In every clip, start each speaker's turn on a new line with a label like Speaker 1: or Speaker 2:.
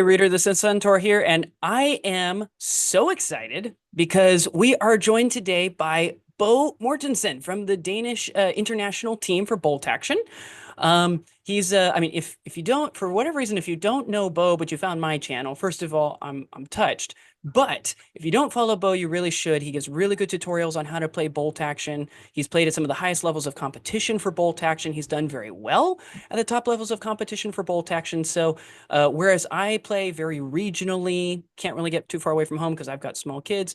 Speaker 1: Reader, the Centaur here, and I am so excited because we are joined today by Bo Mortensen from the Danish international team for bolt action. I mean, if you don't, for whatever reason, if you don't know Bo, but you found my channel, first of all, I'm touched. But if you don't follow Bo, you really should. He gives really good tutorials on how to play bolt action. He's played at some of the highest levels of competition for bolt action. He's done very well at the top levels of competition for bolt action. So whereas I play very regionally, can't really get too far away from home because I've got small kids,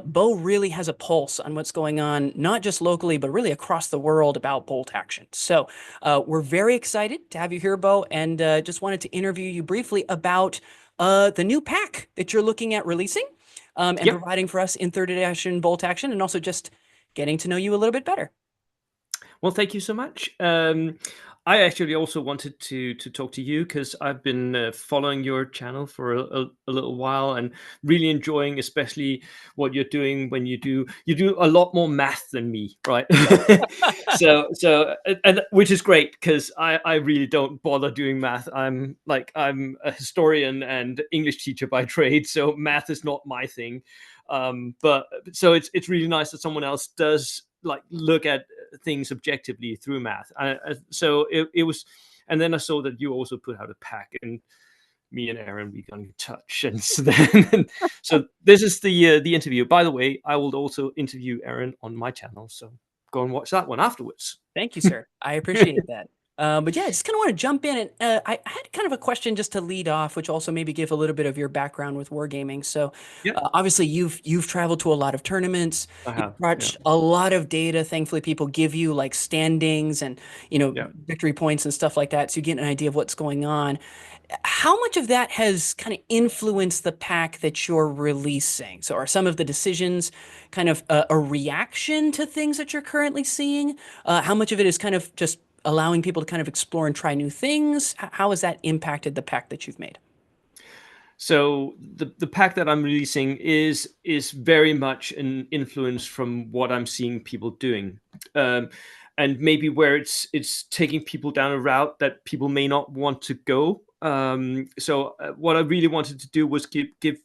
Speaker 1: Bo really has a pulse on what's going on, not just locally, but really across the world about bolt action. So we're very excited to have you here, Bo, and just wanted to interview you briefly about the new pack that you're looking at releasing and
Speaker 2: Yep.
Speaker 1: providing for us in third edition bolt action, and also just getting to know you a little bit better.
Speaker 2: Well, thank you so much. I actually also wanted to talk to you because I've been following your channel for a little while and really enjoying, especially what you're doing when you do a lot more math than me, right? And which is great because I really don't bother doing math. I'm a historian and English teacher by trade, so math is not my thing. But so it's really nice that someone else does look at things objectively through math. So it was, and then I saw that you also put out a pack, and me and Aaron we got in touch, and so this is the interview. By the way, I will also interview Aaron on my channel, so go and watch that one afterwards.
Speaker 1: Thank you, sir. I appreciate that. But yeah, I just kind of want to jump in, and I had kind of a question just to lead off, which also maybe give a little bit of your background with wargaming. So,
Speaker 2: Yeah,
Speaker 1: obviously, you've traveled to a lot of tournaments.
Speaker 2: I
Speaker 1: You've
Speaker 2: have. Yeah,
Speaker 1: watched a lot of data. Thankfully, people give you like standings and
Speaker 2: yeah.
Speaker 1: victory points and stuff like that, so you get an idea of what's going on. How much of that has kind of influenced the pack that you're releasing? So, are some of the decisions kind of a reaction to things that you're currently seeing? How much of it is kind of just allowing people to kind of explore and try new things? How has that impacted the pack that you've made?
Speaker 2: So the pack that I'm releasing is very much an influence from what I'm seeing people doing, and maybe where it's taking people down a route that people may not want to go. So what I really wanted to do was give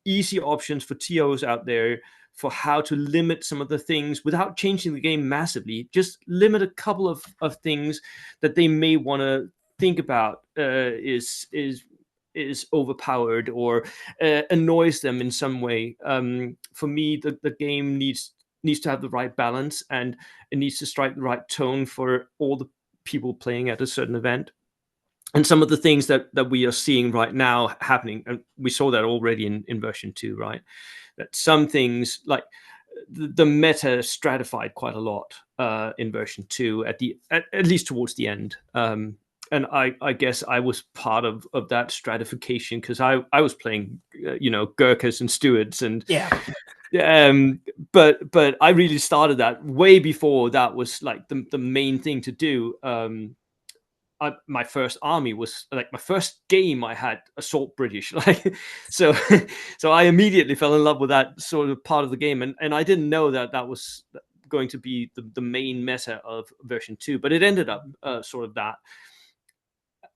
Speaker 2: easy options for TOs out there for how to limit some of the things without changing the game massively. Just limit a couple of things that they may want to think about is overpowered or annoys them in some way. For me, the game needs to have the right balance, and it needs to strike the right tone for all the people playing at a certain event. And some of the things that we are seeing right now happening, and we saw that already in version 2, right? That some things like the meta stratified quite a lot in version 2 at least towards the end. And I guess I was part of that stratification because I was playing Gurkhas and Stewards, and
Speaker 1: Yeah.
Speaker 2: um but I really started that way before that was like the main thing to do. My first army was like my first game. I had assault British, like so. So I immediately fell in love with that sort of part of the game, and I didn't know that was going to be the main meta of version 2, but it ended up sort of that.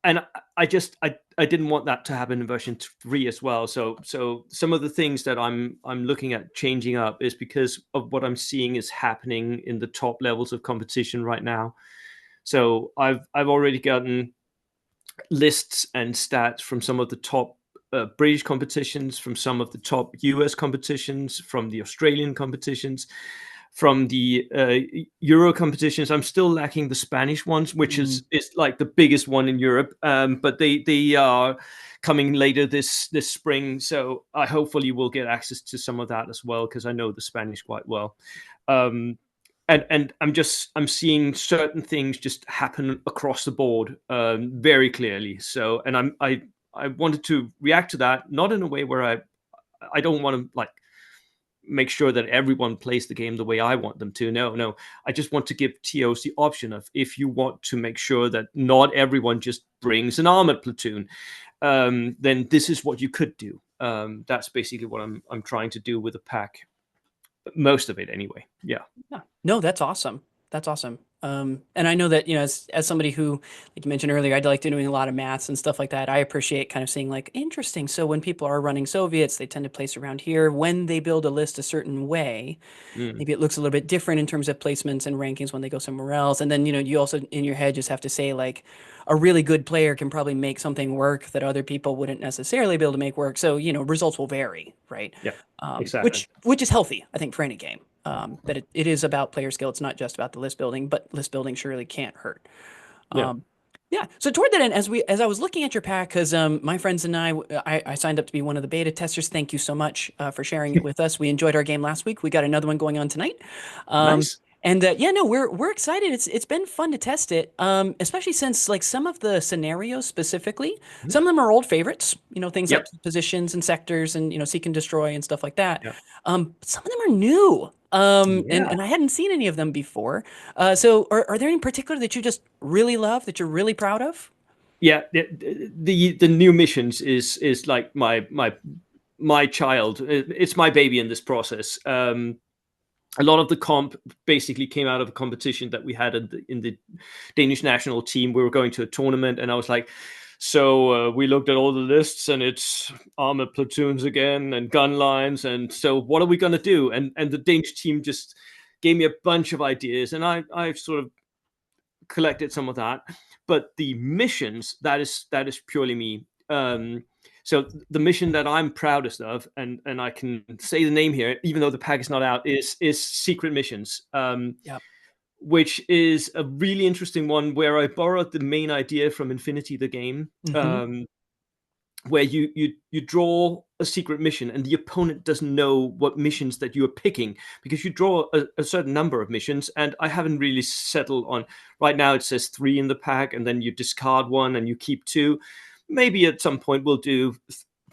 Speaker 2: And I didn't want that to happen in version 3 as well. So some of the things that I'm looking at changing up is because of what I'm seeing is happening in the top levels of competition right now. So I've already gotten lists and stats from some of the top British competitions, from some of the top US competitions, from the Australian competitions, from the Euro competitions. I'm still lacking the Spanish ones, which
Speaker 1: Mm.
Speaker 2: is like the biggest one in Europe. But they are coming later this spring, so I hopefully will get access to some of that as well because I know the Spanish quite well. Um, and I'm seeing certain things just happen across the board very clearly. So, and I wanted to react to that, not in a way where I don't want to like make sure that everyone plays the game the way I want them to. No, I just want to give TOs the option of, if you want to make sure that not everyone just brings an armored platoon, then this is what you could do. That's basically what I'm trying to do with the pack. Most of it anyway. Yeah.
Speaker 1: Yeah. No, that's awesome. That's awesome. And I know that, as somebody who, like you mentioned earlier, I'd like doing a lot of maths and stuff like that. I appreciate kind of seeing like, interesting. So when people are running Soviets, they tend to place around here. When they build a list a certain way,
Speaker 2: Mm.
Speaker 1: maybe it looks a little bit different in terms of placements and rankings when they go somewhere else. And then, you also in your head just have to say like a really good player can probably make something work that other people wouldn't necessarily be able to make work. So, results will vary, right?
Speaker 2: Yeah, exactly.
Speaker 1: Which is healthy, I think, for any game. That it is about player skill. It's not just about the list building, but list building surely can't hurt.
Speaker 2: Yeah.
Speaker 1: Um, yeah. So toward that end, as I was looking at your pack, because my friends and I signed up to be one of the beta testers. Thank you so much for sharing it with us. We enjoyed our game last week. We got another one going on tonight. Um,
Speaker 2: Nice.
Speaker 1: and yeah, no, we're excited. It's been fun to test it, especially since like some of the scenarios specifically,
Speaker 2: Mhm.
Speaker 1: some of them are old favorites. Things like
Speaker 2: Yep.
Speaker 1: positions and sectors and seek and destroy and stuff like that.
Speaker 2: Yeah.
Speaker 1: Some of them are new. And
Speaker 2: Yeah.
Speaker 1: I hadn't seen any of them before. So are there any in particular that you just really love that you're really proud of?
Speaker 2: Yeah. The new missions is like my child. It's my baby in this process. A lot of the comp basically came out of a competition that we had in the Danish national team. We were going to a tournament, and I was like, so we looked at all the lists, and it's armored platoons again, and gun lines, and so what are we going to do? And the Danish team just gave me a bunch of ideas, and I sort of collected some of that. But the missions, that is purely me. So the mission that I'm proudest of, and I can say the name here, even though the pack is not out, is Secret Missions,
Speaker 1: Yep.
Speaker 2: which is a really interesting one where I borrowed the main idea from Infinity, the game,
Speaker 1: Mm-hmm.
Speaker 2: where you draw a secret mission and the opponent doesn't know what missions that you're picking because you draw a certain number of missions. And I haven't really settled on, right now it says 3 in the pack, and then you discard one and you keep 2. Maybe at some point we'll do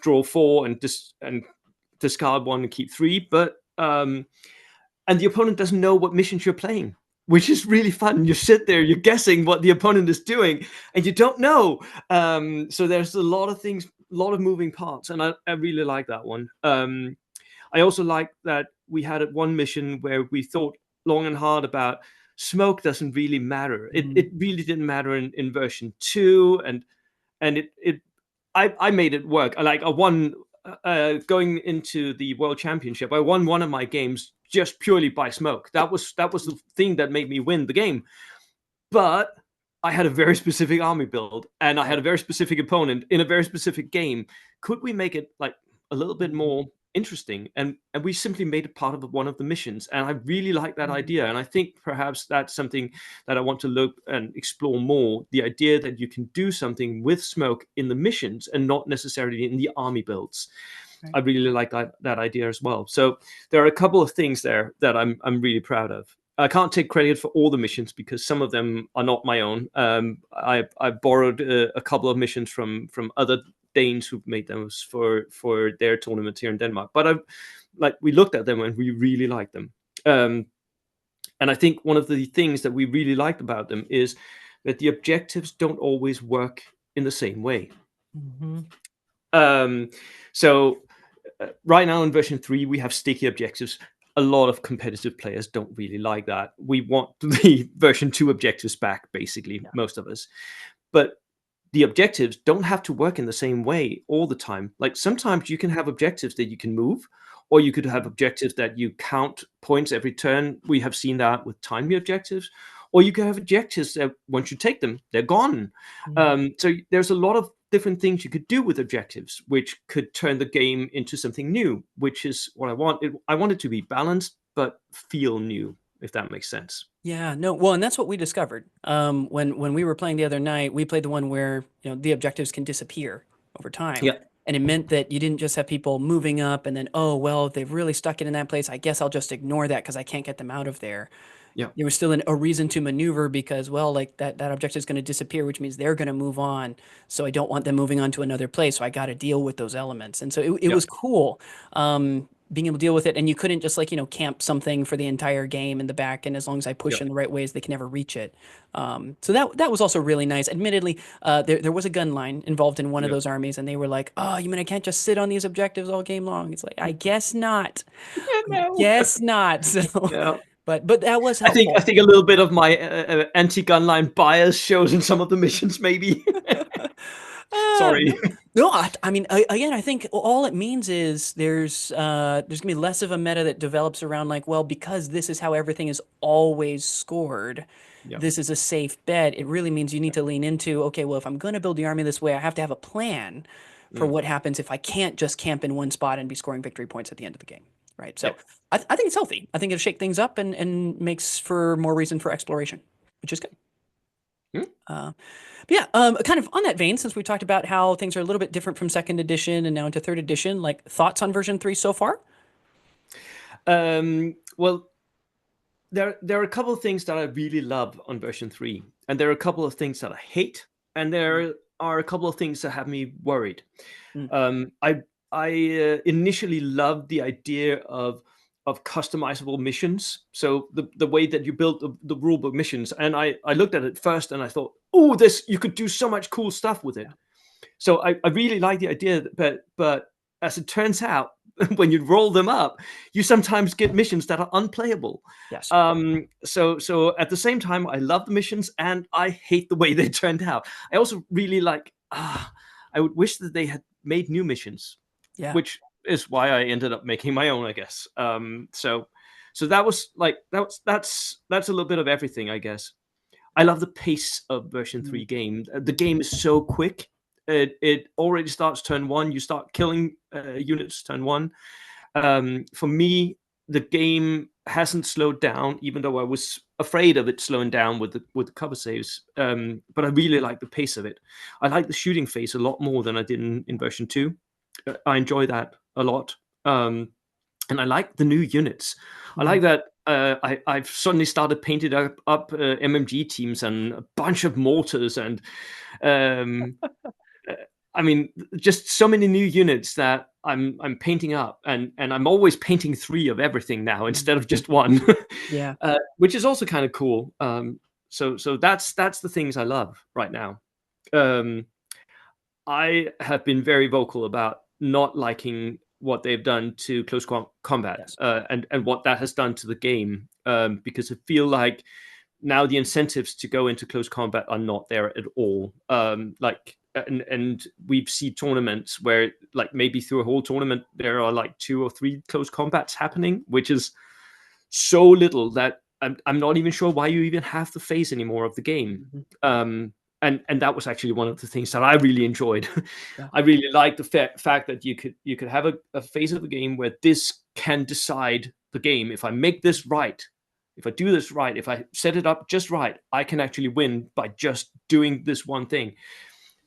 Speaker 2: draw 4 and discard 1 and keep 3. But and the opponent doesn't know what missions you're playing, which is really fun. You sit there, you're guessing what the opponent is doing, and you don't know. So there's a lot of things, a lot of moving parts, and I really like that one. I also like that we had one mission where we thought long and hard about smoke doesn't really matter. It really didn't matter in version 2, and I made it work. I won going into the World Championship. I won one of my games just purely by smoke. That was the thing that made me win the game. But I had a very specific army build, and I had a very specific opponent in a very specific game. Could we make it like a little bit more interesting? And we simply made it part of one of the missions, and I really like that idea. And I think perhaps that's something that I want to look and explore more, the idea that you can do something with smoke in the missions and not necessarily in the army builds.
Speaker 1: Right.
Speaker 2: I really like that idea as well. So there are a couple of things there that I'm really proud of. I can't take credit for all the missions because some of them are not my own. I borrowed a couple of missions from other Danes who've made those for their tournament here in Denmark. But we looked at them and we really liked them. And I think one of the things that we really liked about them is that the objectives don't always work in the same way.
Speaker 1: Mm-hmm.
Speaker 2: So right now in version 3, we have sticky objectives. A lot of competitive players don't really like that. We want the version 2 objectives back, basically, most of us. But the objectives don't have to work in the same way all the time. Like sometimes you can have objectives that you can move, or you could have objectives that you count points every turn. We have seen that with timely objectives. Or you can have objectives that once you take them, they're gone. So there's a lot of different things you could do with objectives, which could turn the game into something new, which is what I want. I want it to be balanced, but feel new, if that makes sense.
Speaker 1: Yeah, no, well, and that's what we discovered. When we were playing the other night, we played the one where, the objectives can disappear over time.
Speaker 2: Yeah,
Speaker 1: And it meant that you didn't just have people moving up and then, oh, well, if they've really stuck it in that place, I guess I'll just ignore that because I can't get them out of there.
Speaker 2: yeah,
Speaker 1: There was still a reason to maneuver because, well, like that objective is going to disappear, which means they're going to move on. So I don't want them moving on to another place. So I got to deal with those elements. And so it
Speaker 2: yeah,
Speaker 1: was cool, being able to deal with it. And you couldn't just like, camp something for the entire game in the back. And as long as I
Speaker 2: yeah,
Speaker 1: push in the right ways, they can never reach it. So that was also really nice. Admittedly, there was a gun line involved in one of
Speaker 2: yeah,
Speaker 1: those armies. And they were like, oh, you mean I can't just sit on these objectives all game long? It's like, I guess not.
Speaker 2: yeah, no.
Speaker 1: Guess not. So.
Speaker 2: Yeah.
Speaker 1: but that was
Speaker 2: I
Speaker 1: helpful.
Speaker 2: think a little bit of my anti-gunline bias shows in some of the missions, maybe. Sorry.
Speaker 1: No, I mean, again, I think all it means is there's gonna be less of a meta that develops around like, well, because this is how everything is always scored.
Speaker 2: Yeah,
Speaker 1: This is a safe bet. It really means you need to lean into, okay, well, if I'm going to build the army this way, I have to have a plan for
Speaker 2: mm,
Speaker 1: what happens if I can't just camp in one spot and be scoring victory points at the end of the game, right?
Speaker 2: yeah.
Speaker 1: So I think it's healthy. I think it'll shake things up and makes for more reason for exploration, which is good.
Speaker 2: Mm.
Speaker 1: Uh, but yeah, kind of on that vein, since we talked about how things are a little bit different from second edition and now into third edition, like thoughts on version 3 so far?
Speaker 2: Well, there are a couple of things that I really love on version 3, and there are a couple of things that I hate, and
Speaker 1: Mm,
Speaker 2: there are a couple of things that have me worried.
Speaker 1: mm,
Speaker 2: Um, I I initially loved the idea of customizable missions. So the way that you built the rulebook missions, and I looked at it first and I thought, oh, this you could do so much cool stuff with
Speaker 1: yeah.
Speaker 2: it. So I really like the idea, but as it turns out, when you roll them up, you sometimes get missions that are unplayable.
Speaker 1: Yes.
Speaker 2: So at the same time, I love the missions and I hate the way they turned out. I also really like. I would wish that they had made new missions,
Speaker 1: Yeah.
Speaker 2: which is why I ended up making my own, I guess. So that was like that's a little bit of everything, I guess. I love the pace of version
Speaker 1: Mm,
Speaker 2: 3 game. The game is so quick. It already starts turn one. You start killing units turn one. For me, the game hasn't slowed down, even though I was afraid of it slowing down with the cover saves. But I really like the pace of it. I like the shooting phase a lot more than I did in version 2. I enjoy that a lot. And I like the new units. I
Speaker 1: mm.
Speaker 2: like that I've suddenly started painting up MMG teams and a bunch of mortars and um, uh, I mean just so many new units that I'm painting up and I'm always painting 3 of everything now
Speaker 1: Mm.
Speaker 2: instead of just one,
Speaker 1: Yeah.
Speaker 2: which is also kind of cool. So that's the things I love right now. Um, I have been very vocal about not liking what they've done to combat
Speaker 1: Yes.
Speaker 2: and what that has done to the game, because I feel like now the incentives to go into close combat are not there at all. And we've seen tournaments where like maybe through a whole tournament there are like 2 or 3 close combats happening, which is so little that I'm not even sure why you even have the phase anymore of the game.
Speaker 1: Mhm.
Speaker 2: And that was actually one of the things that I really enjoyed.
Speaker 1: Yeah.
Speaker 2: I really liked the fact that you could have a phase of the game where this can decide the game. If I make this right, if I do this right, if I set it up just right, I can actually win by just doing this one thing.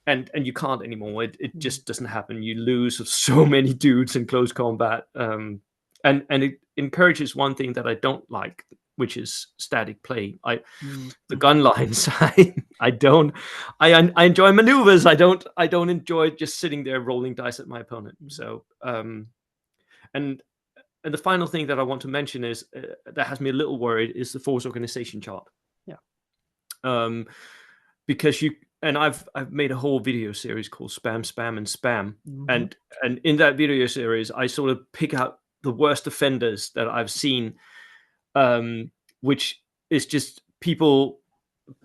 Speaker 2: And you can't anymore. It
Speaker 1: Mm.
Speaker 2: just doesn't happen. You lose so many dudes in close combat. And it encourages one thing that I don't like, which is static play.
Speaker 1: Mm.
Speaker 2: The
Speaker 1: Mhm.
Speaker 2: gun lines. I don't. I enjoy maneuvers. I don't enjoy just sitting there rolling dice at my opponent.
Speaker 1: Mhm.
Speaker 2: So and and the final thing that I want to mention is that has me a little worried is the force organization chart.
Speaker 1: Yeah.
Speaker 2: Um, because you and I've made a whole video series called Spam, Spam, and Spam,
Speaker 1: Mhm.
Speaker 2: and in that video series, I sort of pick out the worst offenders that I've seen, which is just people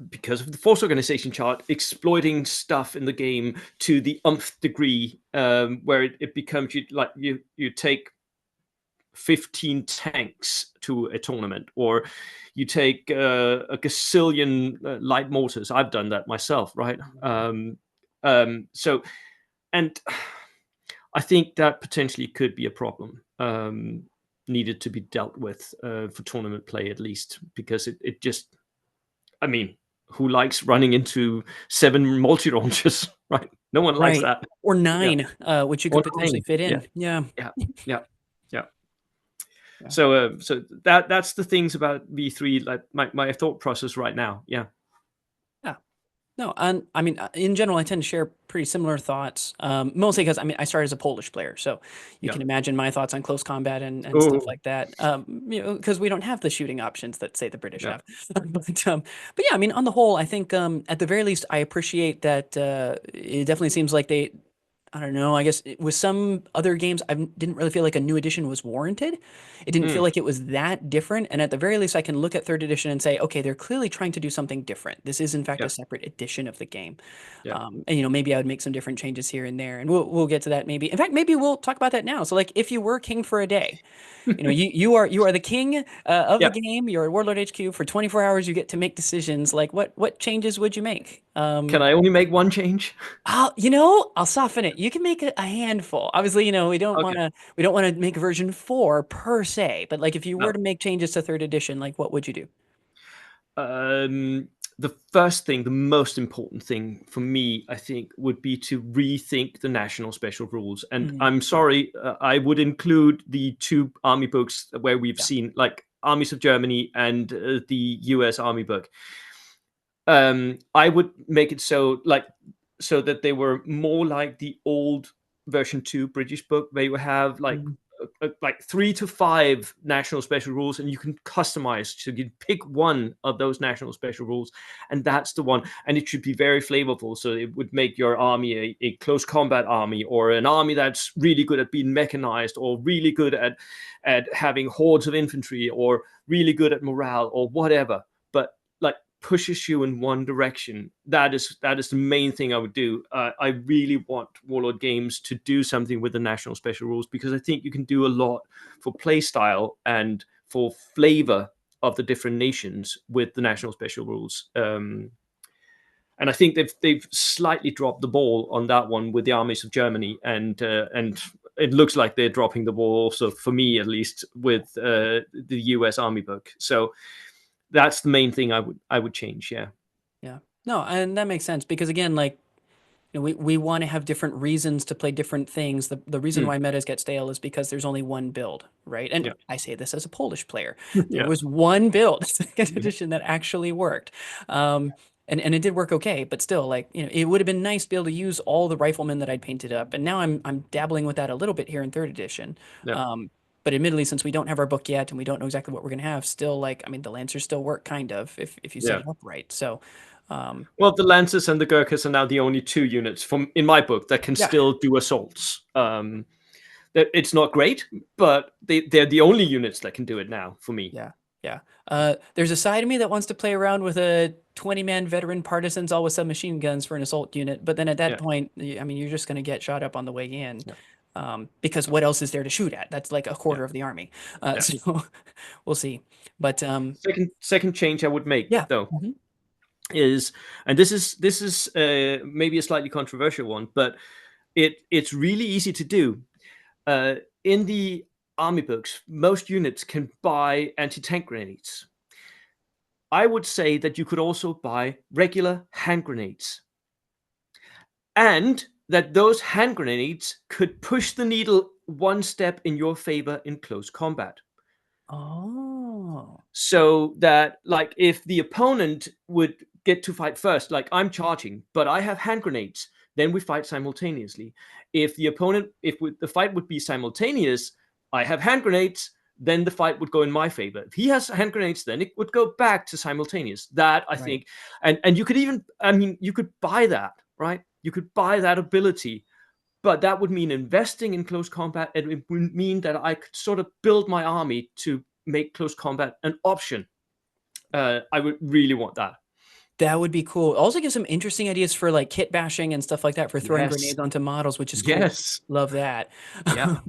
Speaker 2: because of the force organization chart exploiting stuff in the game to the umph degree, where it becomes you take 15 tanks to a tournament, or you take a gazillion light mortars. I've done that myself, right? So, and I think that potentially could be a problem, needed to be dealt with for tournament play at least, because it just, I mean, who likes running into 7 multi launchers, right? No one likes
Speaker 1: Right.
Speaker 2: that.
Speaker 1: Or
Speaker 2: Yeah,
Speaker 1: 9, which you
Speaker 2: or
Speaker 1: could potentially
Speaker 2: 9.
Speaker 1: fit
Speaker 2: Yeah,
Speaker 1: in. Yeah.
Speaker 2: yeah, yeah, yeah.
Speaker 1: Yeah.
Speaker 2: So that's the things about V3, like my thought process right now. Yeah,
Speaker 1: Yeah. No, and I mean, in general, I tend to share pretty similar thoughts. Mostly because I mean, I started as a Polish player, so you
Speaker 2: yeah.
Speaker 1: can imagine my thoughts on close combat and stuff
Speaker 2: Oh,
Speaker 1: like that. Because we don't have the shooting options that say the British
Speaker 2: yeah,
Speaker 1: have. But yeah, I mean, on the whole, I think at the very least, I appreciate that. It definitely seems like they I don't know. I guess with some other games, I didn't really feel like a new edition was warranted. It didn't feel
Speaker 2: Mm,
Speaker 1: like it was that different. And at the very least, I can look at third edition and say, okay, they're clearly trying to do something different. This is in fact a
Speaker 2: yeah,
Speaker 1: separate edition of the game.
Speaker 2: yeah.
Speaker 1: And maybe I would make some different changes here and there, and we'll get to that maybe. In fact, maybe we'll talk about that now. So like, if you were king for a day, you are the king of the
Speaker 2: Yeah.
Speaker 1: game. You're at Warlord HQ for 24 hours. You get to make decisions. Like, what changes would you make?
Speaker 2: Can I only make one change?
Speaker 1: I'll soften it. You can make a handful. Obviously,
Speaker 2: Okay.
Speaker 1: we don't want to make version 4 per se, but like if you were
Speaker 2: No.
Speaker 1: to make changes to third edition, like what would you do?
Speaker 2: Um, the first thing, the most important thing for me, I think, would be to rethink the national special rules. And
Speaker 1: Mm,
Speaker 2: I'm sorry, I would include the two army books where we've
Speaker 1: yeah.
Speaker 2: seen, like, Armies of Germany and the US Army book. I would make it so that they were more like the old version 2 British book, where you have
Speaker 1: Mm,
Speaker 2: like 3 to 5 national special rules, and you can customize. So you pick one of those national special rules, and that's the one. And it should be very flavorful, so it would make your army a close combat army, or an army that's really good at being mechanized, or really good at having hordes of infantry, or really good at morale, or whatever. But like, pushes you in one direction. That is the main thing I would do. I really want Warlord Games to do something with the national special rules, because I think you can do a lot for play style and for flavor of the different nations with the national special rules. And I think they've slightly dropped the ball on that one with the armies of Germany, and it looks like they're dropping the ball also, for me at least, with the US Army book. So that's the main thing I would change. Yeah.
Speaker 1: yeah. No, and that makes sense because again, like we want to have different reasons to play different things. The reason
Speaker 2: Mm,
Speaker 1: why metas get stale is because there's only one build, right? And
Speaker 2: yeah.
Speaker 1: I say this as a Polish player. There
Speaker 2: Yeah.
Speaker 1: was one build, second
Speaker 2: Mhm.
Speaker 1: edition, that actually worked. And it did work okay, but still, like, it would have been nice to be able to use all the riflemen that I'd painted up. And now I'm dabbling with that a little bit here in third edition.
Speaker 2: Yeah.
Speaker 1: But admittedly, since we don't have our book yet and we don't know exactly what we're gonna have, still, like, I mean, the Lancers still work kind of if you set
Speaker 2: Yeah.
Speaker 1: it up right. So um
Speaker 2: Well, the Lancers and the Gurkhas are now the only two units from in my book that can
Speaker 1: yeah.
Speaker 2: still do assaults. It's not great, but they're the only units that can do it now for me.
Speaker 1: Yeah, yeah. There's a side of me that wants to play around with a 20-man veteran partisans, all with submachine guns for an assault unit. But then at that
Speaker 2: Yeah.
Speaker 1: point, I mean, you're just going to get shot up on the way in,
Speaker 2: Yeah.
Speaker 1: because what else is there to shoot at? That's like a
Speaker 2: Yeah.
Speaker 1: quarter of the army.
Speaker 2: Yeah.
Speaker 1: So we'll see. But
Speaker 2: Second change I would make
Speaker 1: yeah.
Speaker 2: though
Speaker 1: Mhm.
Speaker 2: is, and this is maybe a slightly controversial one, but it's really easy to do. In the army books, most units can buy anti-tank grenades. I would say that you could also buy regular hand grenades, and that those hand grenades could push the needle one step in your favor in close combat.
Speaker 1: Oh,
Speaker 2: So that, like, if the opponent would get to fight first, like I'm charging, but I have hand grenades, then we fight simultaneously. If the fight would be simultaneous, I have hand grenades, then the fight would go in my favor. If he has hand grenades, then it would go back to simultaneous. That, I
Speaker 1: right.
Speaker 2: think, and you could even, I mean, you could buy that, right? You could buy that ability, but that would mean investing in close combat, and it would mean that I could sort of build my army to make close combat an option. I would really want that.
Speaker 1: That would be cool. Also give some interesting ideas for like kit bashing and stuff like that for throwing
Speaker 2: Yes.
Speaker 1: grenades onto models, which is cool.
Speaker 2: Yes.
Speaker 1: Love that.
Speaker 2: Yeah.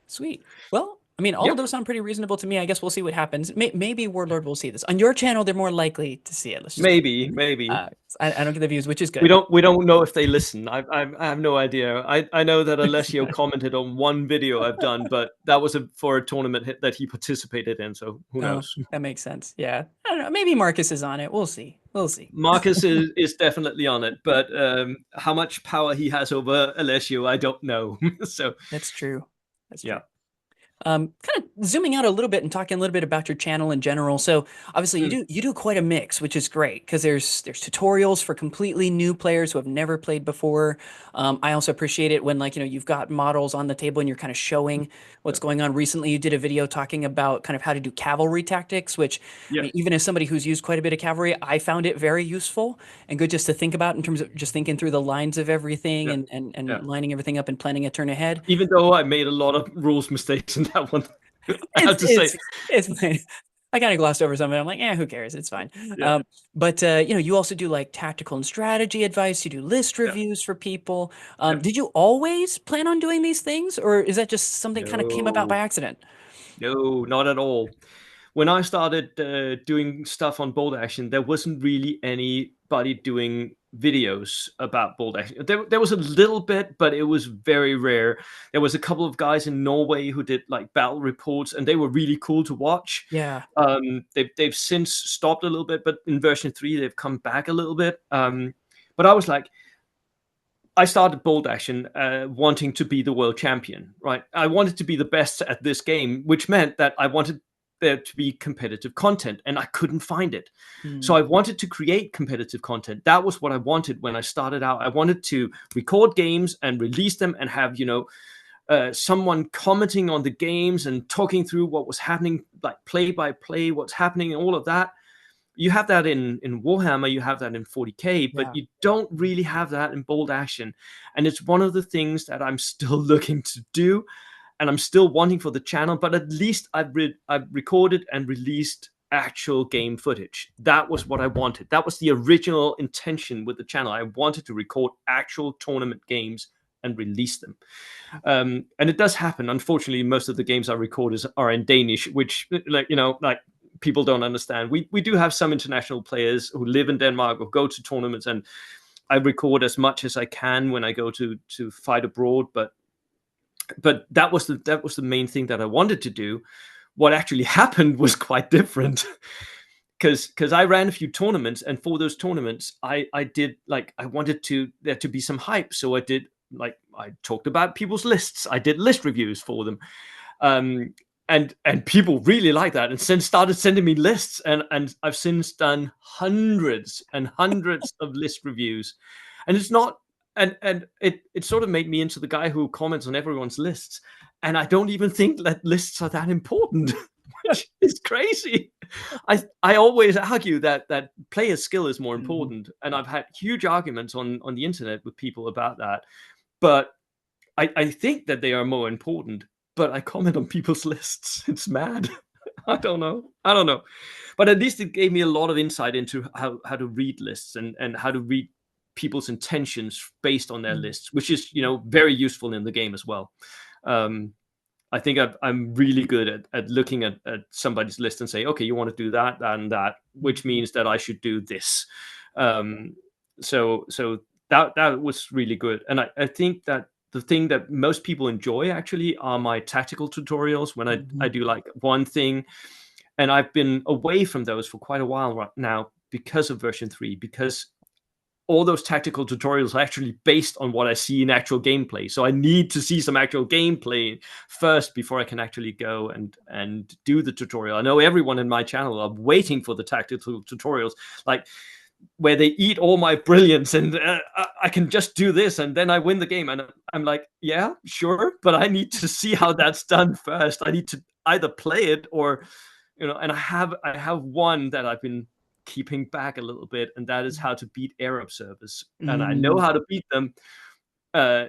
Speaker 1: Sweet. Well, I mean, all of
Speaker 2: Yep.
Speaker 1: those sound pretty reasonable to me. I guess we'll see what happens. Maybe Warlord will see this. On your channel, they're more likely to see it. Let's just put
Speaker 2: Maybe. Maybe.
Speaker 1: I don't get the views, which is
Speaker 2: We
Speaker 1: good.
Speaker 2: don't. We don't know if they listen. I have no idea. I know that Alessio commented on one video I've done, but that was for a tournament that he participated in. So who
Speaker 1: Oh,
Speaker 2: knows?
Speaker 1: that makes sense. Yeah. I don't know. Maybe Marcus is on it. We'll see. We'll see.
Speaker 2: Marcus is definitely on it, but how much power he has over Alessio, I don't know. So
Speaker 1: That's true. That's
Speaker 2: yeah.
Speaker 1: true. Kind of zooming out a little bit and talking a little bit about your channel in general. So obviously
Speaker 2: Mm,
Speaker 1: you do quite a mix, which is great because there's tutorials for completely new players who have never played before. I also appreciate it when, like, you've got models on the table and you're kind of showing
Speaker 2: yeah,
Speaker 1: what's going on. Recently, you did a video talking about kind of how to do cavalry tactics, which, I
Speaker 2: yeah,
Speaker 1: mean, even as somebody who's used quite a bit of cavalry, I found it very useful and good just to think about in terms of just thinking through the lines of everything
Speaker 2: yeah,
Speaker 1: and
Speaker 2: yeah.
Speaker 1: lining everything up and planning a turn ahead.
Speaker 2: Even though I made a lot of rules mistakes in that one, I
Speaker 1: It's
Speaker 2: have to say,
Speaker 1: it's it's fine. I kind of glossed over something. I'm like, who cares? It's fine.
Speaker 2: yeah,
Speaker 1: But you also do like tactical and strategy advice. You do list
Speaker 2: yeah,
Speaker 1: reviews for people.
Speaker 2: yeah.
Speaker 1: Did you always plan on doing these things, or is that just something kind of came about by
Speaker 2: No,
Speaker 1: accident?
Speaker 2: no, not at all. When I started doing stuff on Bolt Action, there wasn't really anybody doing videos about Bolt Action. There was a little bit, but it was very rare. There was a couple of guys in Norway who did like battle reports, and they were really cool to watch.
Speaker 1: Yeah,
Speaker 2: They've since stopped a little bit, but in version 3, they've come back a little bit. But I was like, I started Bolt Action wanting to be the world champion, right? I wanted to be the best at this game, which meant that I wanted there to be competitive content, and I couldn't find it. So
Speaker 1: mm,
Speaker 2: I wanted to create competitive content. That was what I wanted when I started out. I wanted to record games and release them and have, someone commenting on the games and talking through what was happening, like play by play, what's happening, and all of that. You have that in Warhammer, you have that in 40K, but
Speaker 1: yeah,
Speaker 2: you don't really have that in Bold Action. And it's one of the things that I'm still looking to do, and I'm still wanting for the channel. But at least I've recorded and released actual game footage. That was what I wanted. That was the original intention with the channel. I wanted to record actual tournament games and release them. And it does happen. Unfortunately, most of the games I record are in Danish, which, like people don't understand. We do have some international players who live in Denmark or go to tournaments, and I record as much as I can when I go to fight abroad. But that was the main thing that I wanted to do. What actually happened was quite different. Because I ran a few tournaments, and for those tournaments, I did, like, I wanted there to be some hype, so I did, like, I talked about people's lists. I did list reviews for them, um, and people really like that, and then started sending me lists, and I've since done hundreds and hundreds of list reviews, and it's not, and it sort of made me into the guy who comments on everyone's lists, and I don't even think that lists are that important, which is crazy. I always argue that player skill is more
Speaker 1: mhm,
Speaker 2: important, and I've had huge arguments on the internet with people about that, but I think that they are more important, but I comment on people's lists. It's mad. I don't know. I don't know. But at least it gave me a lot of insight into how to read lists, and how to read people's intentions based on their
Speaker 1: mm,
Speaker 2: lists, which is, very useful in the game as well. Um, I think I'm really good at looking at somebody's list and say, okay, you want to do that, that, and that, which
Speaker 1: mhm,
Speaker 2: means that I should do this. Um, so that was really good, and I think that the thing that most people enjoy actually are my tactical tutorials when I
Speaker 1: mhm.
Speaker 2: do like one thing, and I've been away from those for quite a while right now because of version 3, because all those tactical tutorials are actually based on what I see in actual gameplay. So I need to see some actual gameplay first before I can actually go and do the tutorial. I know everyone in my channel are waiting for the tactical tutorials, like where they eat all my brilliance, and I can just do this and then I win the game. And I'm like, yeah, sure, but I need to see how that's done first. I need to either play it or, and I have one that I've been keeping back a little bit, and that is how to beat air observers. And I know
Speaker 1: Mm.
Speaker 2: how to beat them,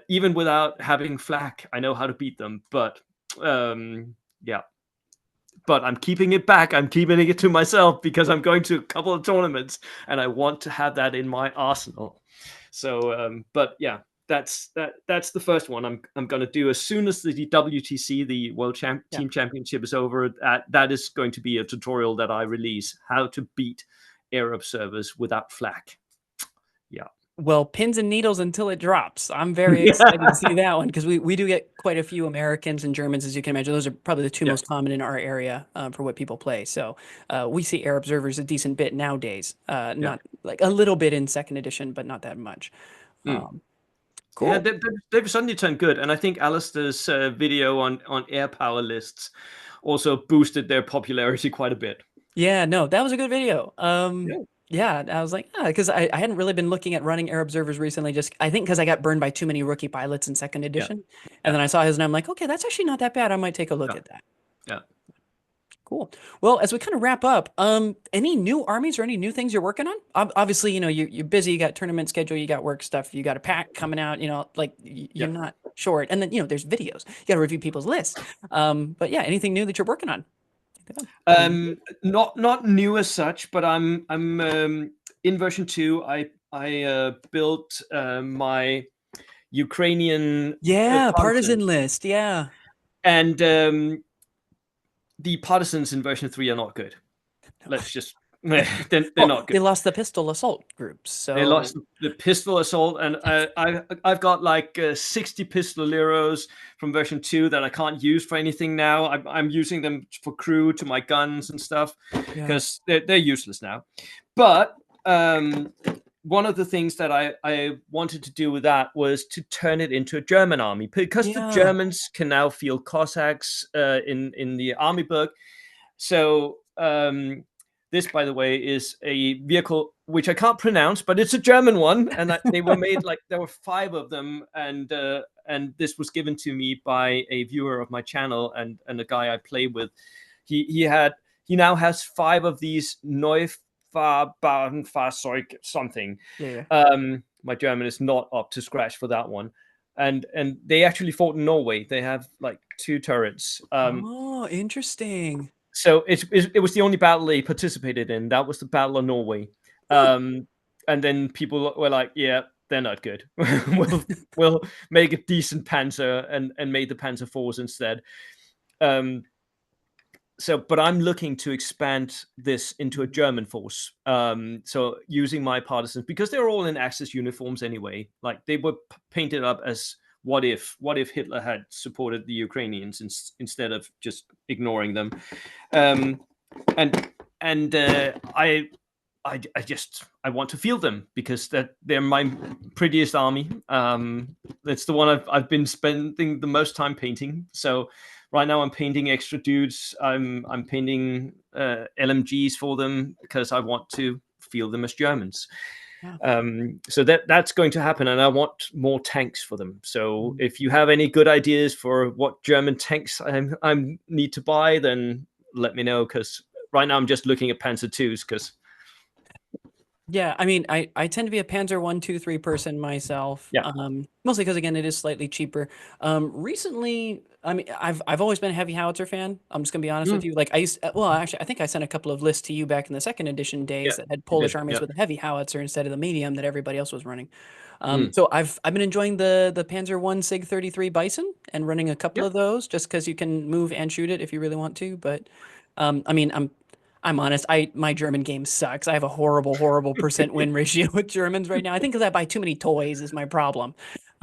Speaker 2: even without having flak. I know how to beat them, but yeah. But I'm keeping it back. I'm keeping it to myself because I'm going to a couple of tournaments, and I want to have that in my arsenal. So, but yeah, that's the first one I'm going to do as soon as the WTC, the
Speaker 1: Yeah.
Speaker 2: Team Championship, is over. That is going to be a tutorial that I release, how to beat air observers without flak. Yeah.
Speaker 1: Well, pins and needles until it drops. I'm very
Speaker 2: Yeah.
Speaker 1: excited to see that one because we do get quite a few Americans and Germans, as you can imagine. Those are probably the two
Speaker 2: Yeah.
Speaker 1: most common in our area for what people play. So we see air observers a decent bit nowadays.
Speaker 2: Yeah.
Speaker 1: Not like a little bit in second edition, but not that much.
Speaker 2: Mm.
Speaker 1: Um,
Speaker 2: Yeah,
Speaker 1: Cool.
Speaker 2: they've suddenly turned good, and I think Alistair's video on air power lists also boosted their popularity quite a bit.
Speaker 1: Yeah, no, that was a good video.
Speaker 2: Yeah,
Speaker 1: Yeah, I was like, because I hadn't really been looking at running air observers recently, just I think because I got burned by too many rookie pilots in second
Speaker 2: yeah,
Speaker 1: edition. And
Speaker 2: yeah,
Speaker 1: then I saw his and I'm like, okay, that's actually not that bad. I might take a look
Speaker 2: yeah,
Speaker 1: at that.
Speaker 2: yeah.
Speaker 1: Cool. Well, as we kind of wrap up, any new armies or any new things you're working on? Obviously, you're busy, you got tournament schedule, you got work stuff, you got a pack coming out, like you're
Speaker 2: Yeah.
Speaker 1: not short. And then, there's videos. You got to review people's lists. But yeah, anything new that you're working on?
Speaker 2: Not new as such, but I'm in version 2. I built my Ukrainian
Speaker 1: Yeah, partisan
Speaker 2: partisans,
Speaker 1: list. Yeah.
Speaker 2: and the partisans in version 3 are not good. Let's just they're
Speaker 1: Well,
Speaker 2: not
Speaker 1: they
Speaker 2: good.
Speaker 1: lost the pistol assault groups,
Speaker 2: They lost
Speaker 1: so
Speaker 2: the pistol assault, and I've got like 60 pistoleros from version 2 that I can't use for anything now. I'm using them for crew to my guns and stuff
Speaker 1: yeah.
Speaker 2: because they're useless now. But one of the things that I wanted to do with that was to turn it into a German army, because the
Speaker 1: Yeah.
Speaker 2: Germans can now field Cossacks in the army book. So this, by the way, is a vehicle which I can't pronounce, but it's a German one, and they were made like there were 5 of them, and this was given to me by a viewer of my channel and a guy I play with. He now has 5 of these Neufahrbahnfahrzeug something.
Speaker 1: Yeah, yeah.
Speaker 2: My German is not up to scratch for that one. And they actually fought in Norway. They have like 2 turrets.
Speaker 1: Oh, interesting.
Speaker 2: So it was the only battle they participated in. That was the Battle of Norway.
Speaker 1: Huh.
Speaker 2: And then people were like, "Yeah, they're not good. we'll make a decent Panzer and made the Panzer fours instead." Um, but I'm looking to expand this into a German force. So using my partisans, because they're all in Axis uniforms anyway. Like they were painted up as what if Hitler had supported the Ukrainians instead of just ignoring them. Um, and I want to field them because they're my prettiest army. It's the one I've been spending the most time painting. So right now I'm painting extra dudes. I'm painting LMGs for them because I want to field them as Germans.
Speaker 1: Yeah.
Speaker 2: So that's going to happen, and I want more tanks for them. So
Speaker 1: Mm.
Speaker 2: if you have any good ideas for what German tanks I need to buy, then let me know, because right now I'm just looking at Panzer twos because
Speaker 1: Yeah, I mean, I tend to be a Panzer 1, 2, 3 person myself.
Speaker 2: yeah,
Speaker 1: Mostly because again, it is slightly cheaper. Recently, I mean, I've always been a heavy howitzer fan. I'm just gonna be honest with
Speaker 2: mm,
Speaker 1: you. Like I used, well, actually, I think I sent a couple of lists to you back in the second edition
Speaker 2: yeah,
Speaker 1: days that had
Speaker 2: you
Speaker 1: Polish
Speaker 2: did,
Speaker 1: armies
Speaker 2: yeah,
Speaker 1: with a heavy howitzer instead of the medium that everybody else was running.
Speaker 2: mm,
Speaker 1: So I've been enjoying the Panzer 1 Sig 33 Bison and running a couple
Speaker 2: yeah,
Speaker 1: of those just because you can move and shoot it if you really want to. But I mean, I'm honest. My German game sucks. I have a horrible, horrible percent win ratio with Germans right now. I think because I buy too many toys is my problem.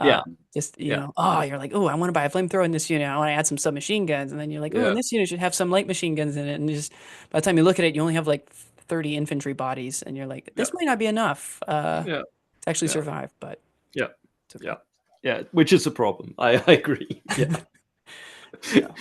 Speaker 2: yeah,
Speaker 1: Just
Speaker 2: yeah,
Speaker 1: oh, you're like, oh, I want to buy a flamethrower in this unit. I want to add some submachine guns, and then you're like, oh,
Speaker 2: yeah,
Speaker 1: and this unit should have some light machine guns in it. And just by the time you look at it, you only have like 30 infantry bodies, and you're like,
Speaker 2: yeah,
Speaker 1: this might not be enough
Speaker 2: yeah,
Speaker 1: to actually
Speaker 2: yeah,
Speaker 1: survive. But
Speaker 2: yeah,
Speaker 1: it's okay.
Speaker 2: yeah, yeah, which is a problem. I agree. Yeah,
Speaker 1: So.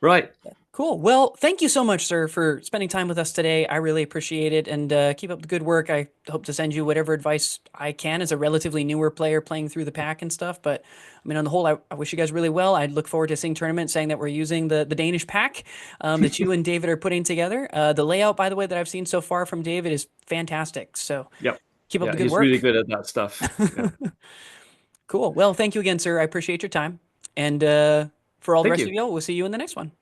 Speaker 2: right.
Speaker 1: Cool. Well, thank you so much, sir, for spending time with us today. I really appreciate it, and keep up the good work. I hope to send you whatever advice I can as a relatively newer player playing through the pack and stuff. But I mean, on the whole, I wish you guys really well. I look forward to seeing tournaments saying that we're using the Danish pack that you and David are putting together. The layout, by the way, that I've seen so far from David is fantastic. So
Speaker 2: Yep.
Speaker 1: keep up
Speaker 2: Yeah,
Speaker 1: the good
Speaker 2: he's really
Speaker 1: work.
Speaker 2: good at that stuff. Yeah.
Speaker 1: Cool. Well, thank you again, sir. I appreciate your time, and for all the
Speaker 2: Thank
Speaker 1: rest
Speaker 2: you.
Speaker 1: of y'all, we'll see you in the next one.